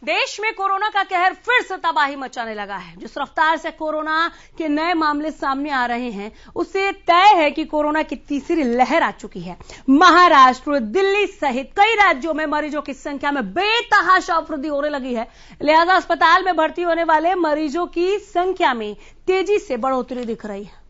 देश में कोरोना का कहर फिर से तबाही मचाने लगा है। जिस रफ्तार से कोरोना के नए मामले सामने आ रहे हैं, उससे तय है कि कोरोना की तीसरी लहर आ चुकी है। महाराष्ट्र, दिल्ली सहित कई राज्यों में मरीजों की संख्या में बेतहाशा वृद्धि होने लगी है। लिहाजा अस्पताल में भर्ती होने वाले मरीजों की संख्या में तेजी से बढ़ोतरी दिख रही है।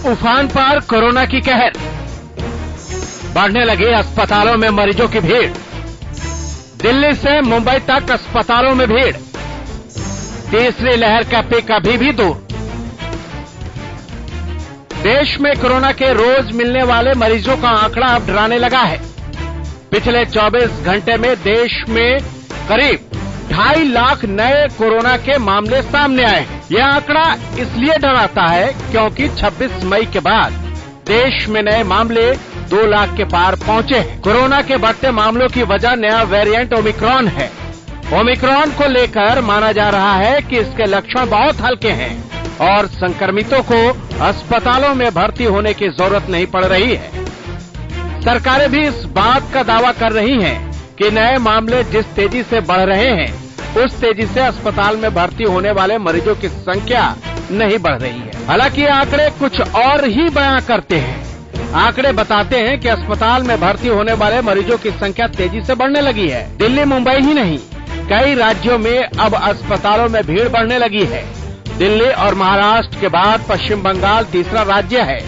उफान पर कोरोना की कहर, बढ़ने लगी अस्पतालों में मरीजों की भीड़। दिल्ली से मुंबई तक अस्पतालों में भीड़। तीसरी लहर का पिक अभी भी दूर। देश में कोरोना के रोज मिलने वाले मरीजों का आंकड़ा अब डराने लगा है। पिछले 24 घंटे में देश में करीब 2.5 लाख नए कोरोना के मामले सामने आए हैं। यह आंकड़ा इसलिए डराता है क्योंकि 26 मई के बाद देश में नए मामले 2 लाख के पार पहुंचे हैं। कोरोना के बढ़ते मामलों की वजह नया वेरिएंट ओमिक्रॉन है। ओमिक्रॉन को लेकर माना जा रहा है कि इसके लक्षण बहुत हल्के हैं और संक्रमितों को अस्पतालों में भर्ती होने की जरूरत नहीं पड़ रही है। सरकारें भी इस बात का दावा कर रही हैं कि नए मामले जिस तेजी से बढ़ रहे हैं, उस तेजी से अस्पताल में भर्ती होने वाले मरीजों की संख्या नहीं बढ़ रही है। हालांकि आंकड़े कुछ और ही बयां करते हैं। आंकड़े बताते हैं कि अस्पताल में भर्ती होने वाले मरीजों की संख्या तेजी से बढ़ने लगी है। दिल्ली, मुंबई ही नहीं, कई राज्यों में अब अस्पतालों में भीड़ बढ़ने लगी है। दिल्ली और महाराष्ट्र के बाद पश्चिम बंगाल तीसरा राज्य है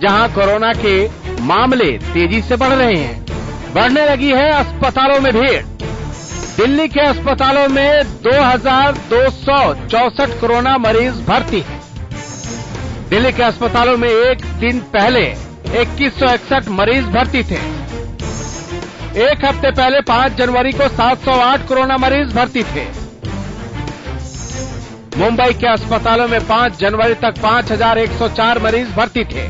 जहां कोरोना के मामले तेजी से बढ़ रहे हैं। बढ़ने लगी है अस्पतालों में भीड़। दिल्ली के अस्पतालों में 2264 कोरोना मरीज भर्ती हैं। दिल्ली के अस्पतालों में एक दिन पहले 2161 मरीज भर्ती थे। एक हफ्ते पहले 5 जनवरी को 708 कोरोना मरीज भर्ती थे। मुंबई के अस्पतालों में 5 जनवरी तक 5104 मरीज भर्ती थे।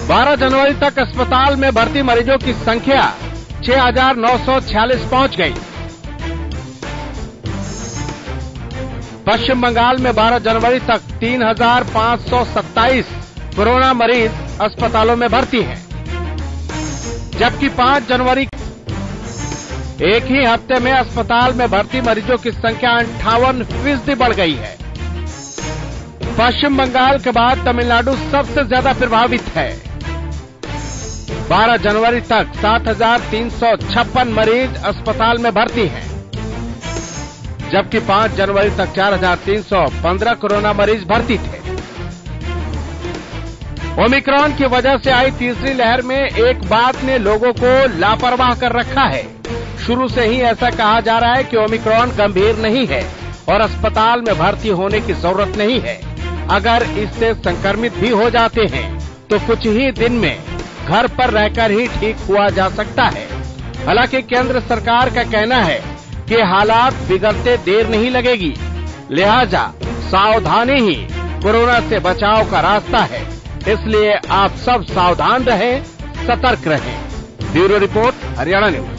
12 जनवरी तक अस्पताल में भर्ती मरीजों की संख्या 6946 पहुंच गई। पश्चिम बंगाल में 12 जनवरी तक 3527 कोरोना मरीज अस्पतालों में भर्ती हैं, जबकि 5 जनवरी एक ही हफ्ते में अस्पताल में भर्ती मरीजों की संख्या 58% बढ़ गई है। पश्चिम बंगाल के बाद तमिलनाडु सबसे ज्यादा प्रभावित है। 12 जनवरी तक 7356 मरीज अस्पताल में भर्ती हैं, जबकि 5 जनवरी तक 4315 कोरोना मरीज भर्ती थे। ओमिक्रॉन की वजह से आई तीसरी लहर में एक बात ने लोगों को लापरवाह कर रखा है। शुरू से ही ऐसा कहा जा रहा है कि ओमिक्रॉन गंभीर नहीं है और अस्पताल में भर्ती होने की जरूरत नहीं है। अगर इससे संक्रमित भी हो जाते हैं तो कुछ ही दिन में घर पर रहकर ही ठीक हुआ जा सकता है। हालांकि केंद्र सरकार का कहना है कि हालात बिगड़ते देर नहीं लगेगी, लिहाजा सावधानी ही कोरोना से बचाव का रास्ता है। इसलिए आप सब सावधान रहें, सतर्क रहें। Bureau report, Haryana news.